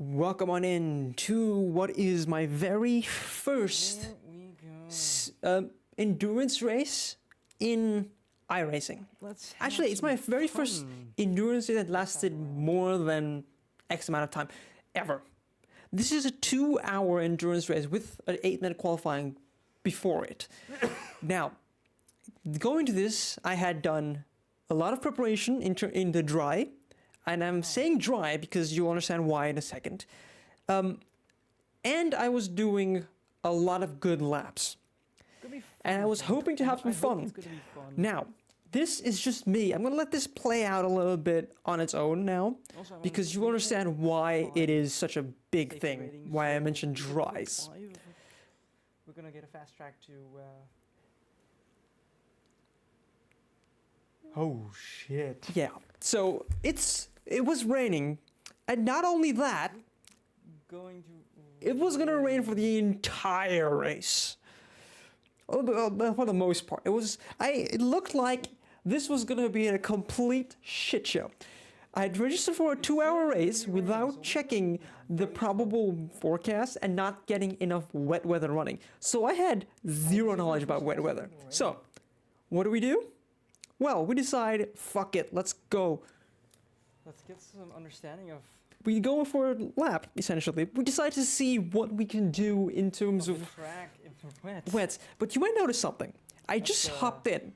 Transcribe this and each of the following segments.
Welcome on in to what is my very first endurance race in iRacing. Actually, it's my very first endurance race that lasted more than X amount of time, ever. This is a 2-hour endurance race with an 8-minute qualifying before it. Now, going to this, I had done a lot of preparation in the dry. And I'm saying dry because you'll understand why in a second. And I was doing a lot of good laps. And I was hoping to have some fun. Now, this is just me. I'm going to let this play out a little bit on its own now. Because you'll understand why it is such a big thing. Why I mentioned dries. We're going to get a fast track to... Oh, shit. Yeah. So, it was raining, and not only that, it was gonna rain for the entire race. For the most part, it looked like this was gonna be a complete shit show. I had registered for a 2-hour race without checking the probable forecast and not getting enough wet weather running. So I had zero knowledge about wet weather. So, what do? Well, we decide, fuck it, let's go. Let's get some understanding of... We go for a lap, essentially. We decide to see what we can do in terms of wets. But you might notice something. I just hopped in.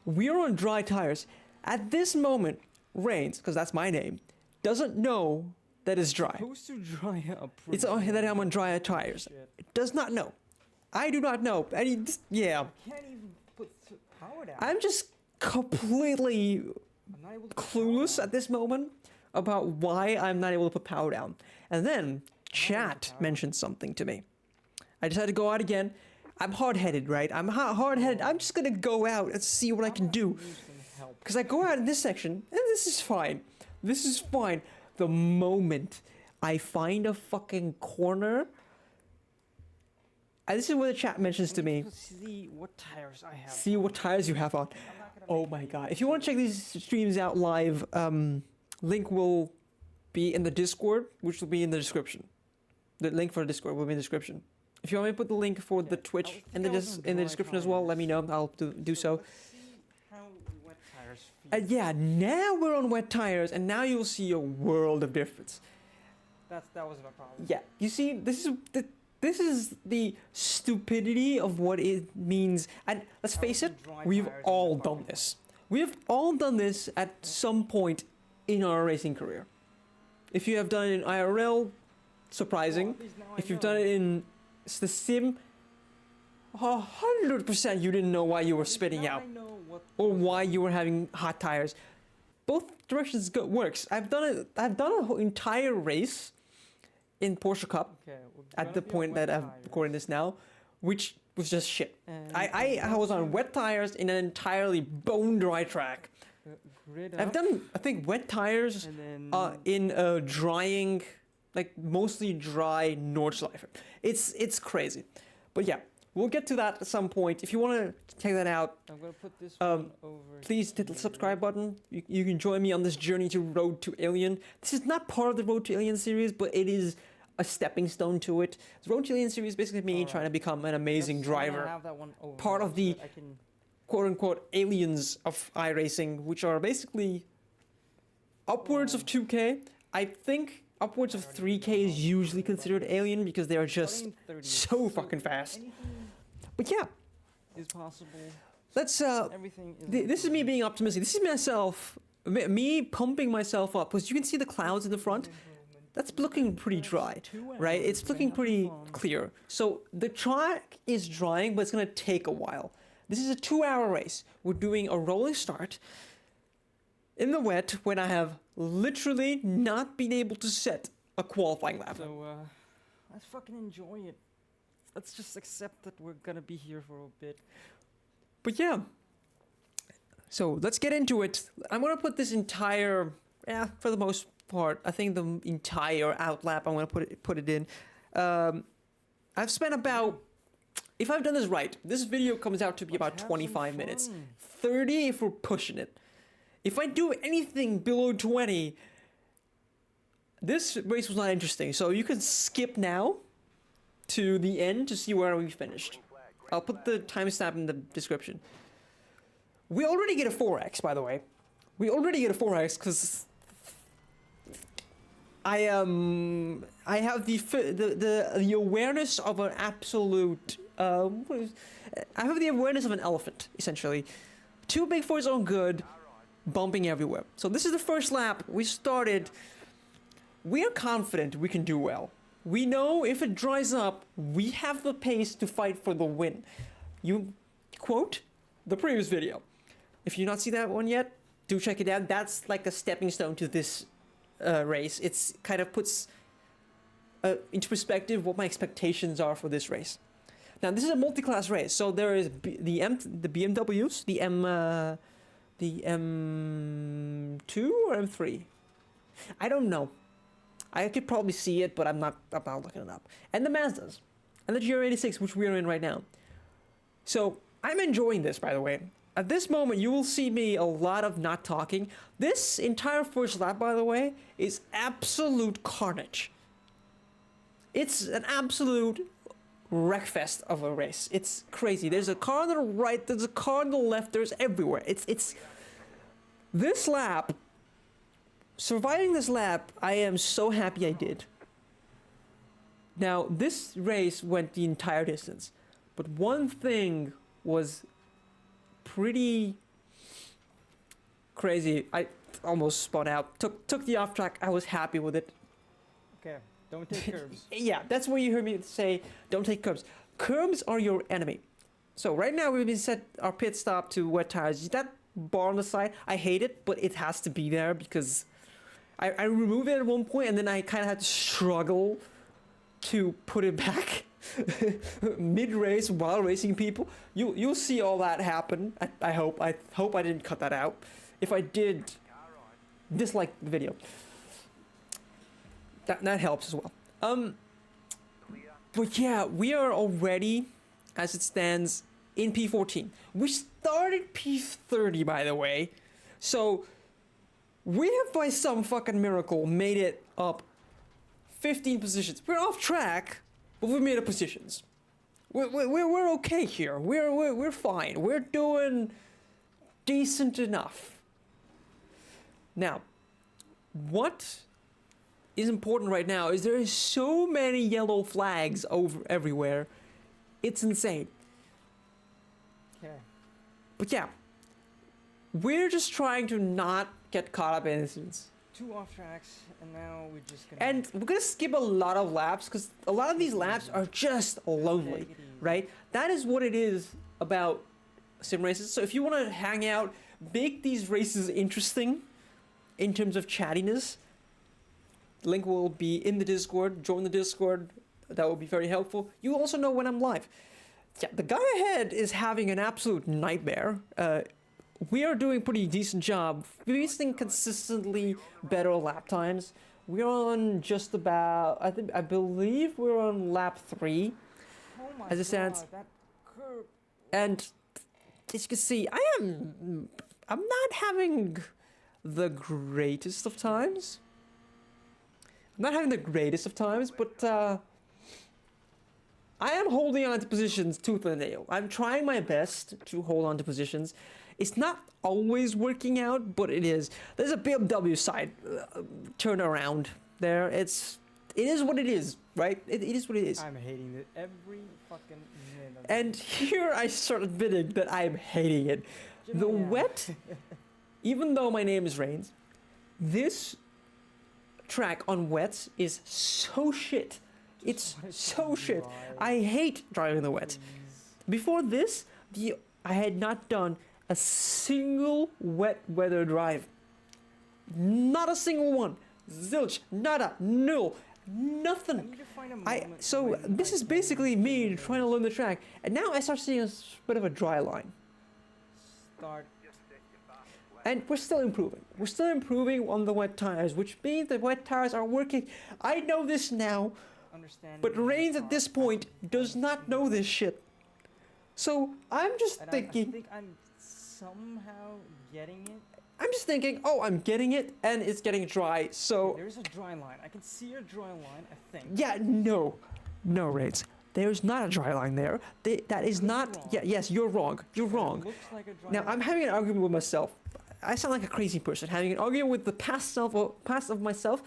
We are on dry tires. At this moment, Rains, because that's my name, doesn't know that it's dry. Supposed to dry up. It's that I'm on dry tires. It does not know. I do not know. Yeah. I can't even put power down. I'm just completely... clueless at this moment about why I'm not able to put power down. And then chat mentioned something to me. I decided to go out again. I'm hard-headed, right? I'm hard-headed. I'm just gonna go out and see what I can do. Because I go out in this section, and this is fine. This is fine. The moment I find a fucking corner... And this is what the chat mentions to me. See what tires I have. See what tires you have on. Oh my god. If you want to check these streams out live, link will be in the Discord, which will be in the description. The link for the Discord will be in the description. If you want me to put the link for the Twitch in the description as well, let me know. I'll do so. Let's see how wet tires feel. Yeah, now we're on wet tires, and now you'll see a world of difference. That was my problem. Yeah, you see, this is the stupidity of what it means. And let's face it, we've all done this. We've all done this at some point in our racing career. If you have done it in IRL, surprising. If you've done it in the sim, 100% you didn't know why you were spitting out. Or why you were having hot tires. Both directions works. I've done a whole entire race in Porsche Cup, at the point that I'm recording this now, which was just shit. I was on wet tires in an entirely bone dry track. I've done, I think, wet tires in a drying, like mostly dry Nordschleife. It's crazy. But yeah, we'll get to that at some point. If you want to check that out, I'm gonna put this one over. Please hit the subscribe button. You can join me on this journey to Road to Alien. This is not part of the Road to Alien series, but it is a stepping stone to it. The Road to Alien series is basically me trying to become an amazing driver. Part of the quote-unquote aliens of iRacing, which are basically upwards of 2K. I think upwards of 3K is usually considered alien because they are just so fucking fast. But yeah. Is possible. Let's this is me being optimistic. This is myself, me pumping myself up, because you can see the clouds in the front. That's looking pretty dry, right? It's looking pretty clear. So the track is drying, but it's going to take a while. This is a 2-hour race. We're doing a rolling start in the wet when I have literally not been able to set a qualifying lap. So, let's fucking enjoy it. Let's just accept that we're going to be here for a bit. But yeah. So let's get into it. I'm going to put this entire, for the most part, I think the entire outlap I'm going to put it in. I've spent about, if I've done this right, this video comes out to be about 25 minutes. 30 if we're pushing it. If I do anything below 20, this race was not interesting, so you can skip now to the end to see where we finished. I'll put the timestamp in the description. We already get a 4x, by the way. We already get a 4x because I have the awareness of an absolute I have the awareness of an elephant, essentially. 2 big fours on good, bumping everywhere. So this is the first lap. We started. We are confident we can do well. We know if it dries up, we have the pace to fight for the win. You quote the previous video. If you not see that one yet, do check it out. That's like a stepping stone to this race. It's kind of puts into perspective what my expectations are for this race. Now this is a multi-class race, so there is the BMWs, the M2 or M3. I don't know. I could probably see it, but I'm not looking it up. And the Mazdas, and the GR86, which we are in right now. So I'm enjoying this, by the way. At this moment, you will see me a lot of not talking. This entire first lap, by the way, is absolute carnage. It's an absolute wreckfest of a race. It's crazy. There's a car on the right, there's a car on the left, there's everywhere. It's this lap, surviving this lap, I am so happy I did. Now, this race went the entire distance, but one thing was pretty crazy. I almost spun out. Took the off track. I was happy with it. Okay, don't take curbs. Yeah, that's what you heard me say. Don't take curbs. Curbs are your enemy. So right now we've been set our pit stop to wet tires. That bar on the side, I hate it, but it has to be there because I removed it at one point and then I kind of had to struggle to put it back mid-race while racing people. You'll see all that happen. I hope I didn't cut that out. If I did, dislike the video. That helps as well. But yeah, we are already, as it stands, in P14. We started P30, by the way. So we have, by some fucking miracle, made it up 15 positions. We're off track, but we made up positions. We're okay here. We're fine. We're doing decent enough. Now, what is important right now is there is so many yellow flags over everywhere. It's insane. Okay. But yeah, we're just trying to not get caught up in incidents. 2 off tracks, and now we're just gonna. And we're gonna skip a lot of laps because a lot of these laps are just lonely, right? That is what it is about sim races. So if you want to hang out, make these races interesting in terms of chattiness, link will be in the Discord. Join the Discord. That will be very helpful. You also know when I'm live. Yeah, the guy ahead is having an absolute nightmare. We are doing a pretty decent job. We're using consistently better lap times. We're on just about, I believe we're on lap 3. Oh my as it stands. God, that curb. And as you can see, I'm not having the greatest of times. I'm not having the greatest of times, but I am holding on to positions tooth and nail. I'm trying my best to hold on to positions. It's not always working out, but it is. There's a BMW side turnaround there. It is what it is, right? It is what it is. I'm hating it every fucking minute. And here I start admitting that I'm hating it. The wet, even though my name is Reigns, this track on wet is so shit. It's so shit. I hate driving the wet. Before this, I had not done a single wet weather drive. Not a single one. Zilch, nada, nil, nothing. So this is basically me trying to learn the track, and now I start seeing a bit of a dry line. And we're still improving. We're still improving on the wet tires, which means the wet tires are working. I know this now, but Reigns at this point does not know this shit. So I'm just thinking. I think I'm somehow getting it. I'm just thinking, oh, I'm getting it, and it's getting dry, so... There's a dry line. I can see a dry line, I think. Yeah, no. No, Raids. There's not a dry line there. That is not... Yeah, yes, you're wrong. You're wrong. It looks like a dry Now, line. I'm having an argument with myself. I sound like a crazy person having an argument with the past of myself.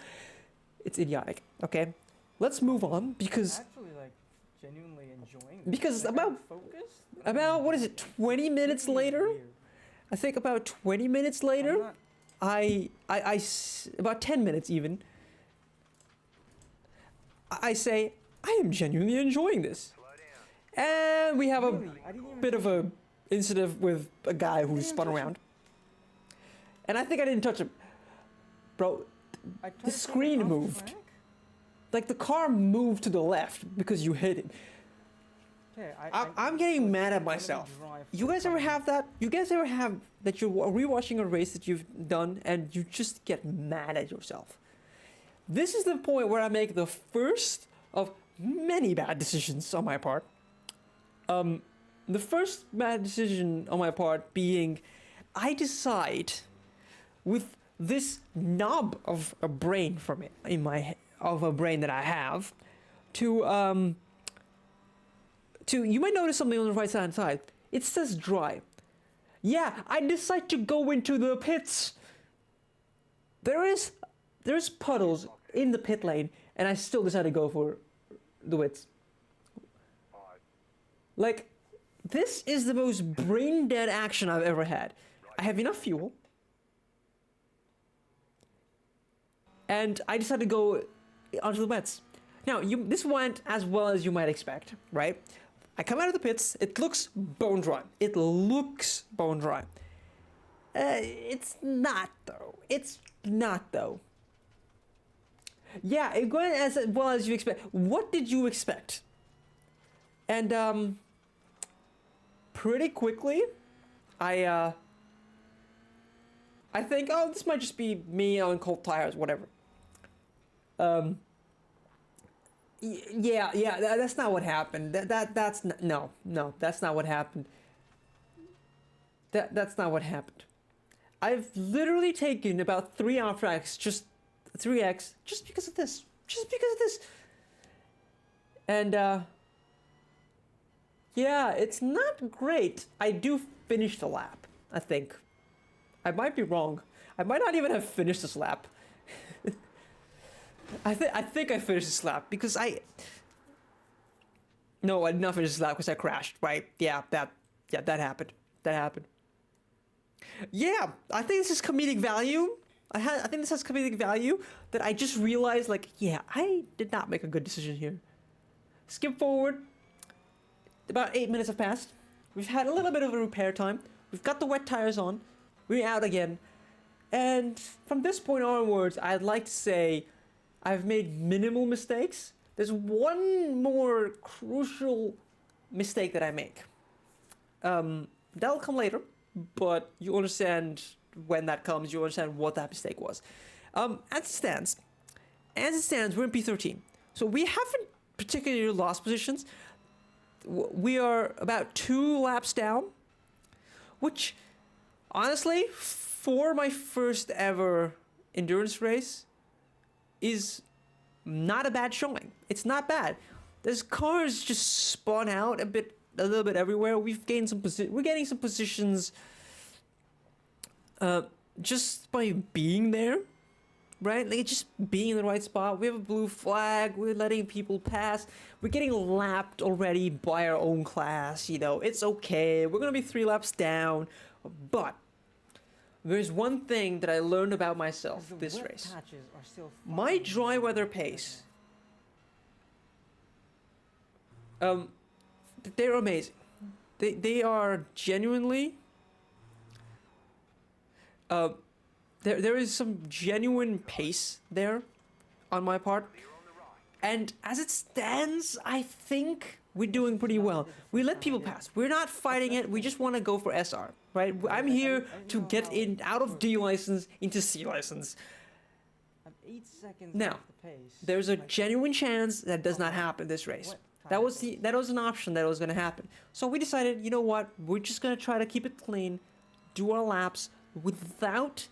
It's idiotic, okay? Let's move on, because... Actually, like, genuinely enjoying this. Because Like, about... I'm focused. About, what is it, 20 minutes Really later? weird. I think about 20 minutes I'm later, not- about 10 minutes even, I say, I am genuinely enjoying this. And we have a Really? I didn't even bit of touch a incident with a guy who didn't spun touch him. around. And I think I didn't touch him. Bro, I tried the to screen turn it off moved. track. like the car moved to the left because you hit it. Okay, I'm getting mad at I'm gonna myself. drive You guys for ever fun. have that? You guys ever have that you're rewatching a race that you've done and you just get mad at yourself? This is the point where I make the first of many bad decisions on my part. The first bad decision on my part being I decide with this knob of a brain from it in my of a brain that I have to you might notice something on the right hand side. It says dry. Yeah, I decide to go into the pits. There's puddles in the pit lane, and I still decide to go for the widths. Like, this is the most brain dead action I've ever had. I have enough fuel, and I decided to go onto the wets. Now, this went as well as you might expect, right? I come out of the pits, it looks bone dry. It looks bone dry. It's not though. It's not though. Yeah, it went as well as you expect. What did you expect? And pretty quickly, I think, oh, this might just be me on cold tires, whatever. Yeah, that's not what happened. That's not, no, that's not what happened. That's not what happened. I've literally taken about 3 off-tracks, just 3x, just because of this. Just because of this. And, yeah, it's not great. I do finish the lap, I think. I might be wrong. I might not even have finished this lap. I think I finished this lap because No, I did not finish this lap because I crashed, right? Yeah, that happened. That happened. Yeah, I think this is comedic value. I think this has comedic value that I just realized, like, yeah, I did not make a good decision here. Skip forward. About 8 minutes have passed. We've had a little bit of a repair time. We've got the wet tires on. We're out again. And from this point onwards, I'd like to say I've made minimal mistakes. There's one more crucial mistake that I make. That'll come later, but you understand when that comes, you understand what that mistake was. As it stands, we're in P13. So we haven't particularly lost positions. We are about 2 laps down, which, honestly, for my first ever endurance race, is not a bad showing. It's not bad. There's cars just spawn out a little bit everywhere. We've gained some we're getting some positions just by being there, right? Like just being in the right spot. We have a blue flag. We're letting people pass. We're getting lapped already by our own class. You know, it's okay. We're gonna be 3 laps down, but there's one thing that I learned about myself The this wet race. patches are still My fucking dry weather weird. pace, they're amazing. They are genuinely. There is some genuine pace there, on my part, and as it stands, I think we're doing pretty well. We let people pass. We're not fighting it. We just want to go for SR, right? I'm here to get in out of D license into C license. I'm 8 seconds Now, off the pace. There's a Like, genuine chance that does not happen this race. what That was tires? that was an option that was going to happen. So we decided, you know what? We're just going to try to keep it clean, do our laps, without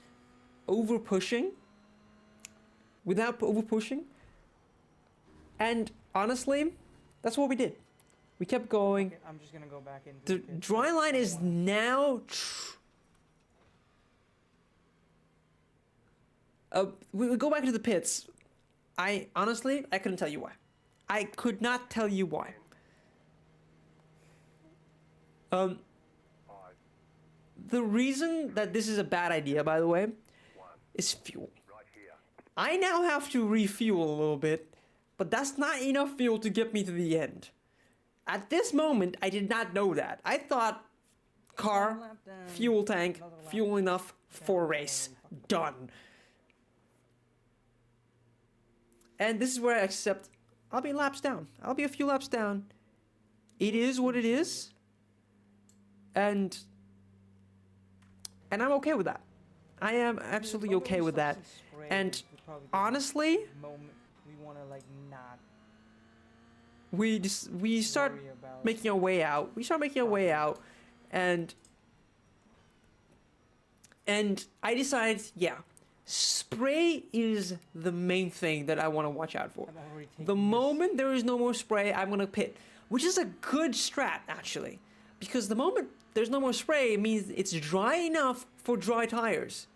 over pushing. And honestly, that's what we did. We kept going. Okay, I'm just gonna go back into The pits. dry line is now. We go back into the pits. I honestly, I couldn't tell you why. I could not tell you why. The reason that this is a bad idea, by the way, is fuel. I now have to refuel a little bit, but that's not enough fuel to get me to the end. At this moment, I did not know that. I thought car, Lap down. fuel tank, Another lap fuel enough for race. Done. And this is where I accept I'll be laps down. I'll be a few laps down. It is what it is. And I'm okay with that. I am absolutely okay with that. And honestly, We want to like not we start worry about making our way out. We start making our way out, and I decided, yeah, spray is the main thing that I want to watch out for. I'm already taking The this. moment there is no more spray, I'm gonna pit, which is a good strat actually, because the moment there's no more spray, it means it's dry enough for dry tires.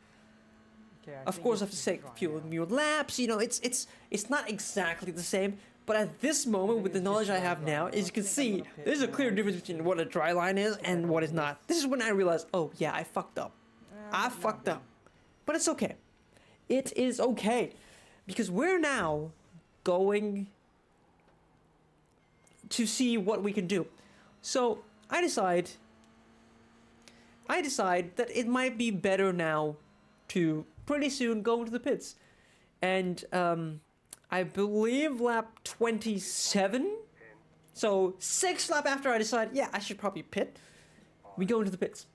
Okay, I Of think course, I it's have to take dry few now. more laps. You know, it's not exactly the same. But at this moment, think with the it's knowledge just I have dry now, now. as you can I think I'm see, gonna pit there's a now. clear difference between what a dry line is and what is not. This is when I realized, oh yeah, I fucked up. I Not fucked big. up. But it's okay. It is okay. Because we're now going to see what we can do. So I decide that it might be better now to pretty soon go into the pits. And I believe lap 27. So 6 lap after I decide, yeah, I should probably pit. We go into the pits.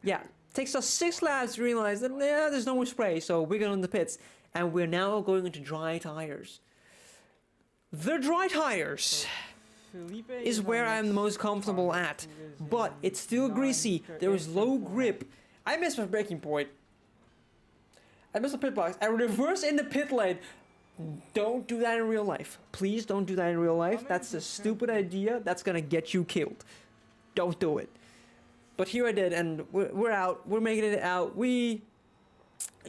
Yeah, takes us 6 laps to realize that yeah, there's no more spray, so we're going in the pits, and we're now going into dry tires. The dry tires Felipe is where our I'm the most next comfortable target, at, who is but in it's still greasy. There is low 9.4. grip. I missed my braking point. I missed the pit box. I reverse in the pit lane. Don't do that in real life. Please don't do that in real life. How many That's a pits stupid have- idea. That's gonna get you killed. Don't do it. But here I did, and we're out. We're making it out. We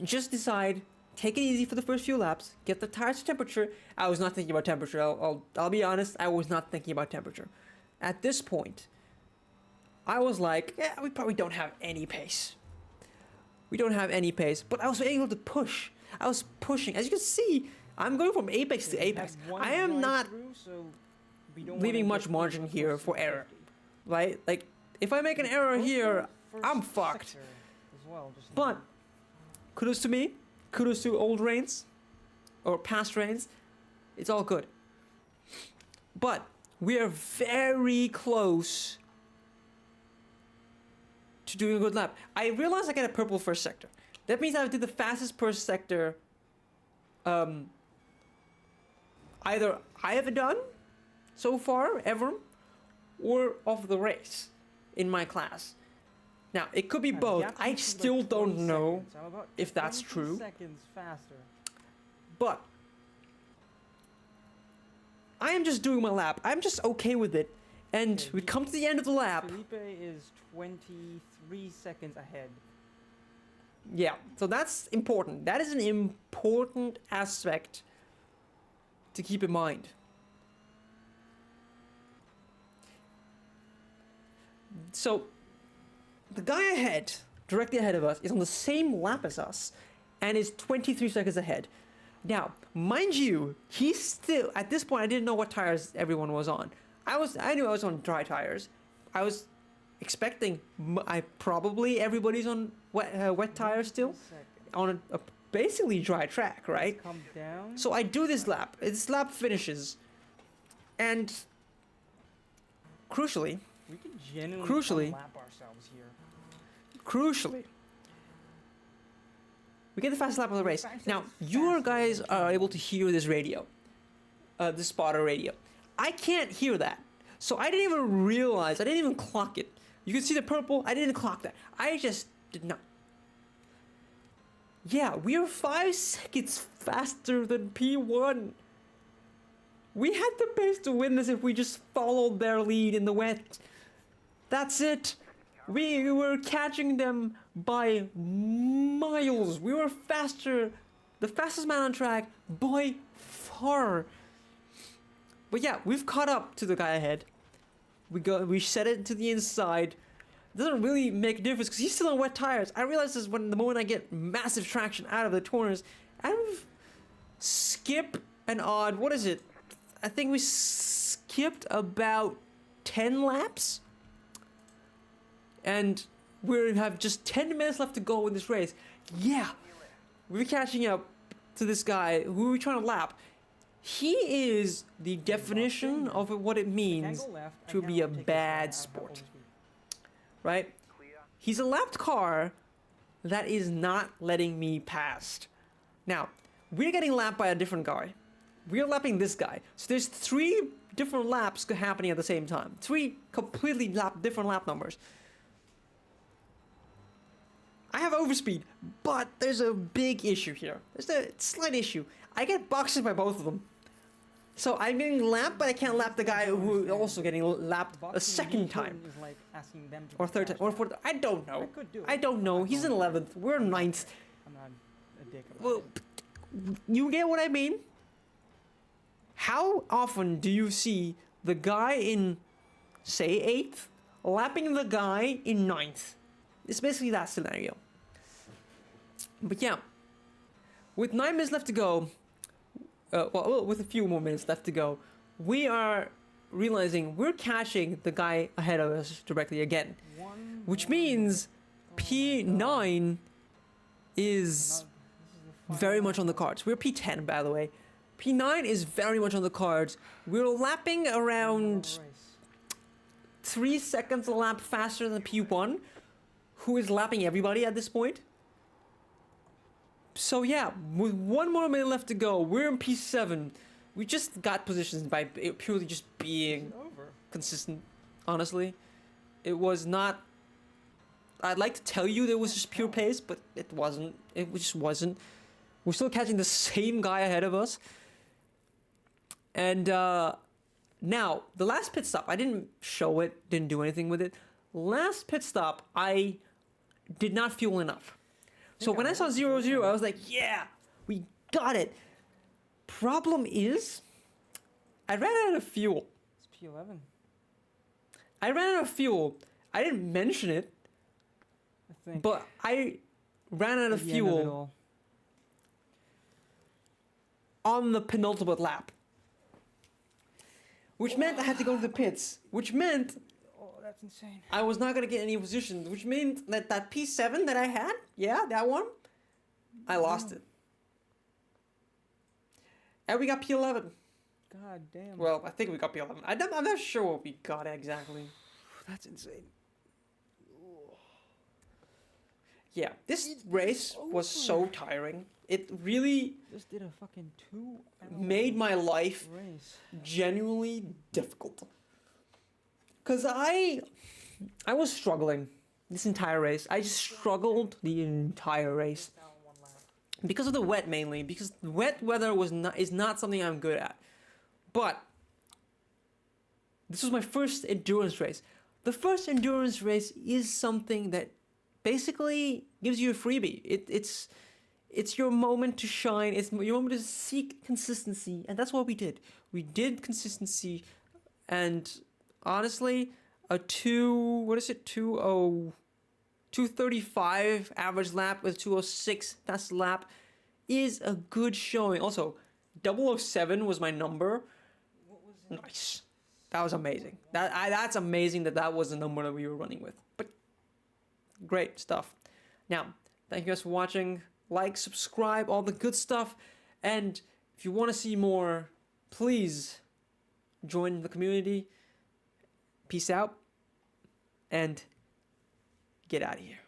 just decide, take it easy for the first few laps. Get the tires to temperature. I was not thinking about temperature. I'll be honest. I was not thinking about temperature. At this point, I was like, yeah, we probably don't have any pace. We don't have any pace, but I was able to push. I was pushing. As you can see, I'm going from apex to We have apex. one I am not drive-through, so we don't leaving wanna much get margin too here close to for the error. 50. right? Like, if I make an error here, I'm First fucked. sector as well, just But kudos to me. Kudos to old reigns or past reigns. It's all good. But we are very close to doing a good lap. I realized I get a purple first sector. That means I did the fastest per sector either I have done so far ever or of the race in my class. Now, it could be the both. gap I used to be still like don't 20 know seconds. I'm about if that's 20 true. Seconds faster. But I am just doing my lap. I'm just okay with it. And Okay, we you- come to the end of the lap. Felipe is 23 seconds ahead. Yeah, so that's important. That is an important aspect to keep in mind. So, the guy ahead, directly ahead of us, is on the same lap as us and is 23 seconds ahead. Now, mind you, he's still, at this point, I didn't know what tires everyone was on. I knew I was on dry tires. I was expecting, probably everybody's on wet tires still, 19 seconds. on a basically dry track, right? Let's come down. So I do this lap. This lap finishes, and crucially, We can genuinely Crucially- lap ourselves here. we get the fastest lap of the race. 5 Now, seconds you faster guys than are able to 21. hear this radio, the spotter radio. I can't hear that, so I didn't even realize. I didn't even clock it You can see the purple. I didn't clock that. I just did not. Yeah, we are 5 seconds faster than P1. We had the pace to win this if we just followed their lead in the wet. That's it. We were catching them by miles. We were faster, the fastest man on track by far. But yeah, we've caught up to the guy ahead. We set it to the inside. It doesn't really make a difference because he's still on wet tires. I realize this when the moment I get massive traction out of the corners. I've skipped an odd, what is it? I think we skipped about 10 laps. And we have just 10 minutes left to go in this race. Yeah, we're catching up to this guy who we're trying to lap. He is the definition of what it means to be a bad sport. Right? He's a lapped car that is not letting me past. Now, we're getting lapped by a different guy. We're lapping this guy. So there's 3 different laps happening at the same time. 3 completely different lap numbers. I have overspeed, but there's a big issue here. There's a slight issue. I get boxed by both of them. So I'm getting lapped, but I can't lap the guy who is also getting lapped a second time. Is like asking them to or third time. Or fourth. I don't know. I don't know. He's in 11th. We're 9th. I'm not a dick about Well, you get what I mean? How often do you see the guy in, say, 8th, lapping the guy in 9th? It's basically that scenario. But yeah, with 9 minutes left to go, with a few more minutes left to go, we are realizing we're catching the guy ahead of us directly again. Which means P9 is very much on the cards. We're P10, by the way. P9 is very much on the cards. We're lapping around 3 seconds a lap faster than P1, who is lapping everybody at this point. So yeah, with 1 more minute left to go, we're in P7. We just got positions by purely just being consistent, honestly. It was not... I'd like to tell you that it was just pure pace, but it wasn't. It just wasn't. We're still catching the same guy ahead of us. And now, the last pit stop, I didn't show it, didn't do anything with it. Last pit stop, I did not fuel enough. So when I saw 0-0, I was like, yeah, we got it. Problem is, I ran out of fuel. It's P11. I ran out of fuel. I didn't mention it, I think. but I ran out of fuel on the penultimate lap. Which meant I had to go to the pits. Which meant... Oh, that's insane. I was not going to get any positions. Which meant that that P7 that I had, yeah, that one, I lost it. And we got P11. God damn. Well, I think we got P11. I'm not sure what we got exactly. That's insane. Yeah, this race was so tiring. It really Just did a fucking 2 made my life race. genuinely difficult. Because I was struggling this entire race. I just struggled the entire race. Because of the wet mainly. Because wet weather is not something I'm good at. But this was my first endurance race. The first endurance race is something that basically gives you a freebie. It's your moment to shine. It's your moment to seek consistency, and that's what we did. We did consistency, and honestly, a 2:35 average lap with 2:06 fast lap is a good showing. Also, 007 was my number. What was it? Nice. That was amazing. That's amazing that was the number that we were running with. But great stuff. Now, thank you guys for watching. Like, subscribe, all the good stuff. And if you want to see more, please join the community. Peace out. And get out of here.